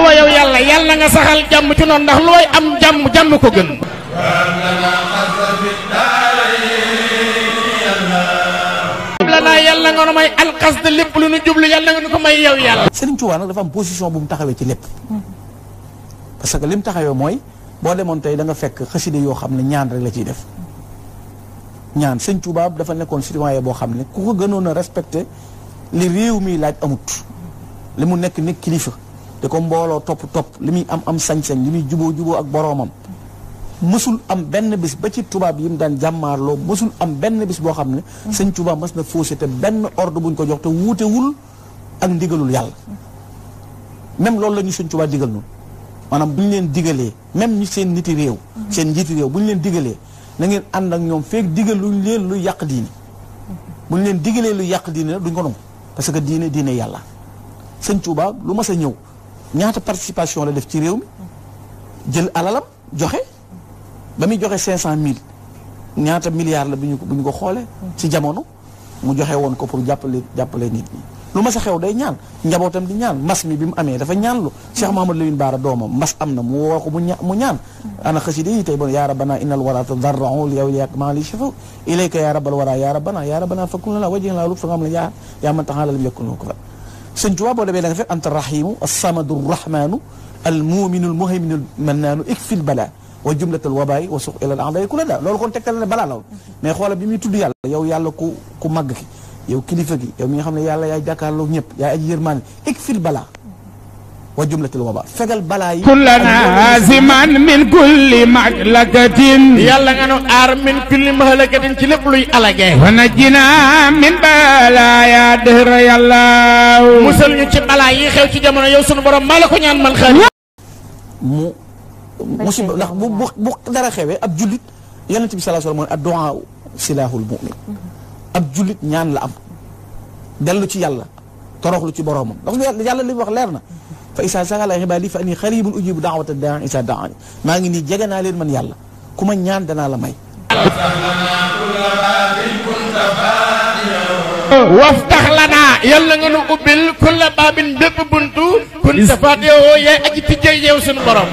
wa yow yàlla yàlla nga saxal jàmm ci noonu ndax looy am jàmm ko gën. lanaa yàlla nga nu may alxasd lépp lu nu jublu yàlla nga nu ko may yow yàlla. Serigne Touba nag dafa am position bu mu taxawee ci lépp parce que li mu taxawee mooy boo demoon tey da nga fekk xaside yoo xam ne ñaan rek la ciy def ñaan Serigne Touba dafa nekkoon citoyen boo xam ne ku ko gënoon a respecté li réew mi laaj amut li mu nekk kilifa te ko mbooloo topp li muy am sañ-sañ li muy juboo ak boroomam mësul am benn bis ba ci tubaab yi mu daan jàmmaarloo mësul am benn bis boo xam ne sëñ Touba mas na faussé te benn ordre buñ ko jox te wuutewul ak ndigalul yàlla même loolu la ñu sëñ Touba digal noonu maanaam bu ñu leen digalee même ñu seen niti réew seen njiiti réew bu ñu leen digalee na ngeen ànd ak ñoom feek digaluñ leen lu yàq diine bu ñu leen digalee lu yàq diine nag duñ ko nangu parce que diine yàlla sëñ Touba lu mas a ñëw ñaata participation la def ci réew mi jël alalam joxe ba muy joxe 500 000 ñaata milliards la bu ñu ko xoolee ci jamono mu joxe woon ko pour jàppale nit ñi lu mas a xew day ñaan njabootam di ñaan mbas mi bi mu amee dafa ñaan lu Cheikh Mahamadou Lamine Bara doomam mbas am na mu woo ko mu ñaan ana xasida yi tey bon yaa rabbana innal wara tadarra'u li awliyaak ma li shafa ilayka yaa rabbal wara yaa rabbana fakun lana wajhin la lut fa nga am la yaa man taxaa lam yakun ko fa sëñ Tuubaa boo demee da nga fekk anta rahimu as-samadu rahmanu al-muminu al-muhayminu al-mannanu ikfil bala wa jumlatal wabaay wa suq ilal a'daa ku la daal loolu kon tegtal ne balaa la mais xoola bi muy tudd yàlla yow yàlla ku màgg ki yow kilifa gi yow mi nga xam ne yàlla yaay jàkkaarloo ñëpp yaay aji yërmaane ikfil balaa wa jumlatil wabaa fegal balaa yi kullana aziman min kulli mahlakatin yàlla nga nu aar min kulli mahlakatin ci lépp luy alage wa najjina min balaaya dëhra yàlla musal ñu ci balaa yi xew ci jamono yow sunu borom maa la ko ñaan man xel musiba ndax bu dara xewee ab jullit yonent bi sallallahu alayhi wa sallam ad-du'a silahul mu'min ab jullit ñaan la am dellu ci yàlla toroxlu ci boroomam ndax yàlla li wax leer na fa isa sa'ala ibadi fa anni qaribun ujibu da'wata da'i isa da'ani maa ngi nii jege naa leen man yàlla ku ma ñaan danaa la may waftax lana yàlla nga nu ubbil kulla baabin bépp buntu kun tafaat yow yaay aji tijjee yow sunu borom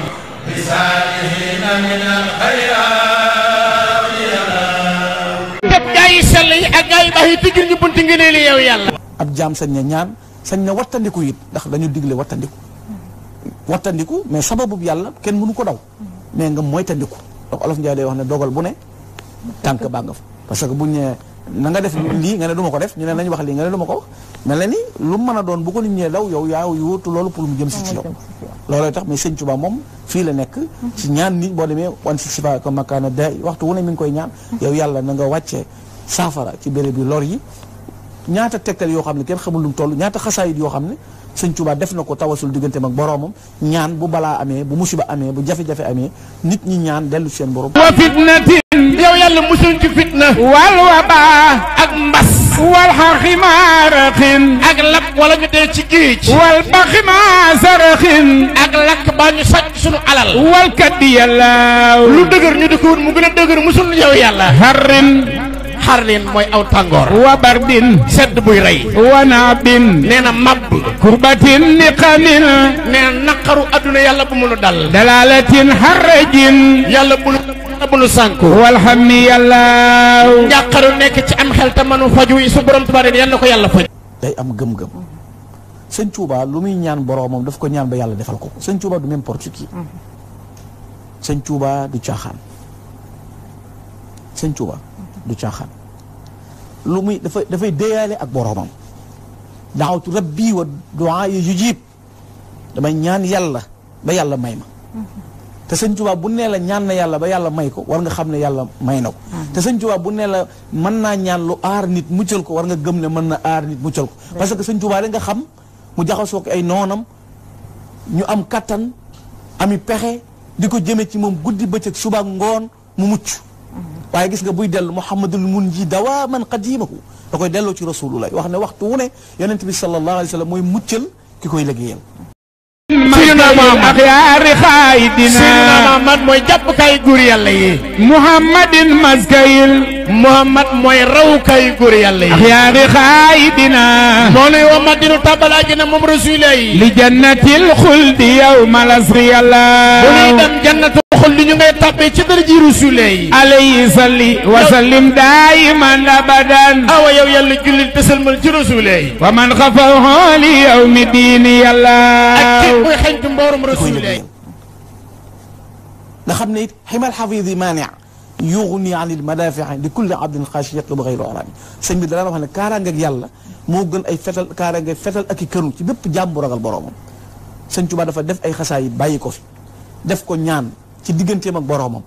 def gaa yi sell yi ak gaa yi baax yi tijjul ñu bunti ngi li yow yàlla ab jaam sañ na ñaan sañ na wattandiku it ndax dañu digle wattandiku mais sababu yàlla kenn mënu ko daw mais nga moytandiku donc olof Njaay day wax ne dogal bu ne tànk baa nga fa parce que buñ ne na nga def lii nga ne du ma ko def ñu ne nañ wax lii nga ne du ma ko wax mel na ni lu mën a doon bu ko nit ñee daw yow yaa yóotu loolu pour mu jëm si ci yow loolooy tax mais sëñ Tuubaa moom fii la nekk ci ñaan nit boo demee wan si sifa ko makaana day waxtu wu ne mi ngi koy ñaan yow yàlla na nga wàccee saafara ci béréb bi lor yi ñaata tegtal yoo xam ne kenn xamul lu mu toll ñaata xasaayit yoo xam ne sëñ Tuubaa def na ko tawasul digganteem ak boroomam ñaan bu balaa amee bu musiba amee bu jafe-jafe amee nit ñi ñaan dellu seen borom wa fitnatin yow yàlla musul ci fitna wal waba ak mbas wal xaximaaraxin ak lap wala ñu dee ci géej wal baximaasaaraxin ak lakk baa ñu sàcc sunu alal wal kaddi yàlla lu dëgër ñu di ko wut mu gën a dëgër musul yow yàlla xarlin mooy aw tàngoor wa bardin sedd buy rey wa naabin nee na mabb kurbatin niqamin nee na naqaru adduna yàlla bu munu dal dalalatin harrajin yàlla bu nu sànku walhamni yàlla njàqaru nekk ci am xel te manu faju yi su borom tubaab yàlla na ko yàlla faj day am gëm-gëm sëñ Tuubaa lu muy ñaan boroomam daf ko ñaan ba yàlla defal ko sëñ Tuubaa du n'importe qui sëñ Tuubaa du caaxaan sëñ Tuubaa du caaxaan lu muy dafay déyaale ak boroomam daawatu rabbi wa du'a yujib damay ñaan yàlla ba yàlla may ma te sëñ Tuubaa bu nee la ñaan na yàlla ba yàlla may ko war nga xam ne yàlla may na ko te sëñ Tuubaa bu nee la mën naa ñaan lu aar nit muccal ko war nga gëm ne mën na aar nit muccal ko parce que sëñ Tuubaa da nga xam mu jaxasoo ko ay noonam ñu am kattan ami pexe di ko jëme ci moom guddi bëccëg suba ngoon mu mucc waaye gis nga buy dellu muhammadul munji dawaaman qadimahu da koy delloo ci rasulullah wax ne waxtu wu ne yonent bi sallallahu alayhi wa sallam mooy muccal ki koy liggéeyal Seydina Muhammad mooy jàpp kay góor yàlla yi muhammadin maskayil muhammad mooy raw kay góor yàlla yi axyaari xaayidina moo nuy woo Madina tàbbal àjjana moom rasulillah li jannatil xuldi yawmal asri yàlla bu nuy dem jannatu xuldi ñu ngay tàbbee ci daraji rasulillah alayhi salli wa sallim daayiman abadan awa yow yàlla jullil te salmal ci rasulillah wa man xafahu li yawmi diini yàlla ak képp muy xañtu mboorum rasulillah nga xam ne it ximal xafidi maani yuxni an il madafii li kulli abdin xaashi yatlubu xayru araami sëñ bi dara wax ne kaaraangeeg yàlla moo gën ay fetal kaaraangeeg fetal ak i kënu ci bépp jàmm bu ragal boroomam sëñ Tuubaa dafa def ay xasaay bàyyi ko fi def ko ñaan ci digganteem ak boroomam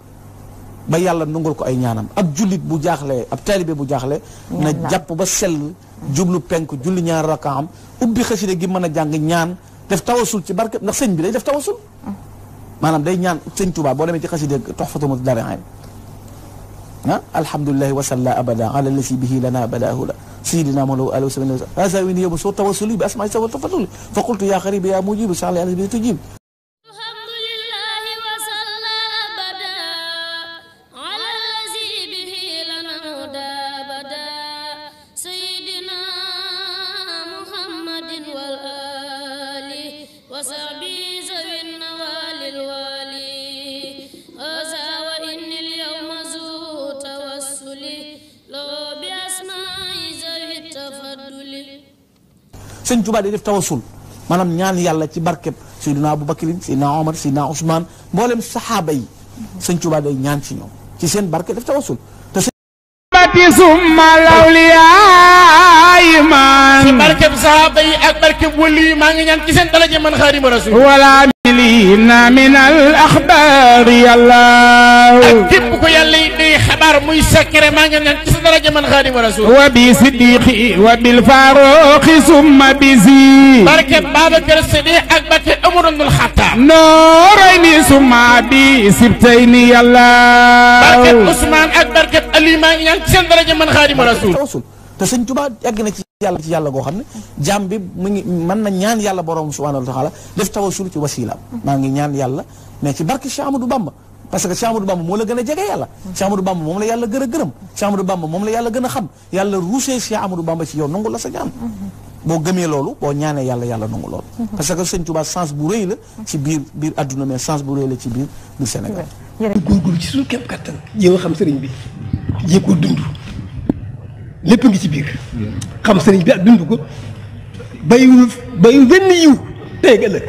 ba yàlla nangul ko ay ñaanam ab jullit bu jaaxlee ab taalibe bu jaaxlee na jàpp ba sell jublu penk julli ñaar rakaam ubbi xasida gi mën a jàng ñaan def tawasul ci barke ndax sëñ bi day def tawasul maanaam day ñaan sëñ Tuubaa boo demee ci xasida Tuhfatul Mutadari'in alhamdulillahi wa salla abada ala lasi bihi lana badahula sayidina mawlaw alihi wa sallam hasa wini yobu soo tawasuli bi asma'i sa wa tafatuli fa qultu ya xaribi ya mujibu sali ala bi tujib sëñ Tuubaa day def tawasul maanaam ñaan yàlla ci barkeb Seydina Abubakrin Seydina Omar Seydina Ousmane mboolem saxaaba yi sëñ Tuubaa day ñaan ci ñoom ci seen barke def tawasul te bati summa lawliyaay man ci barkeb saxaaba yi ak barkeb wali yi maa ngi ñaan ci seen daraja man Xaadimu Rasuul wala milina min al axbaar yàlla ak képp ko yàlla yi day xabaar muy secret maa ngi ñaan ci sa daraja man Xaadimu Rasuul wa bi siddiqi wa bil faaruqi summa bisi barkeb Babacar Sadiq ak barkeb Umar ibnul Xattaab noorayni summa bi sibtayni yàlla barkeb Ousmane ak barkeb Ali maa ngi ñaan ci seen daraja man Xaadimu Rasuul te sëñ Tuubaa yàgg na ci yàlla goo xam ne jaam bi mu ngi mën na ñaan yàlla borom subhaanahu wa taala def tawasul ci wasilaam maa ngi ñaan yàlla mais ci barke Cheikh Amadou Bamba parce que Cheikh Amadou Bamba moo la gën a jege yàlla Cheikh Amadou Bamba moom la yàlla gën a gërëm Cheikh Amadou Bamba moom la yàlla gën a xam yàlla ruusee Cheikh Amadou Bamba ci yow nangu la sa ñaan boo gëmee loolu boo ñaanee yàlla nangu loolu parce que sëñ Tuubaa sens bu rëy la ci biir adduna mais sens bu rëy la ci biir Sénégal góorgóorlu ci suñu képp kattan jéem a xam sëriñ bi jéem ko dund lépp ngi ci biir xam sëriñ bi ak dund ko bayiwul benn yiw tey ëllëg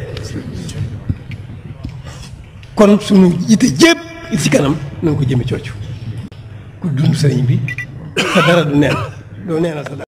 kon suñu yite jépp ci kanam na nga ko jëme coocu ku dund sëriñ bi sa dara du neen doo neenal sa dara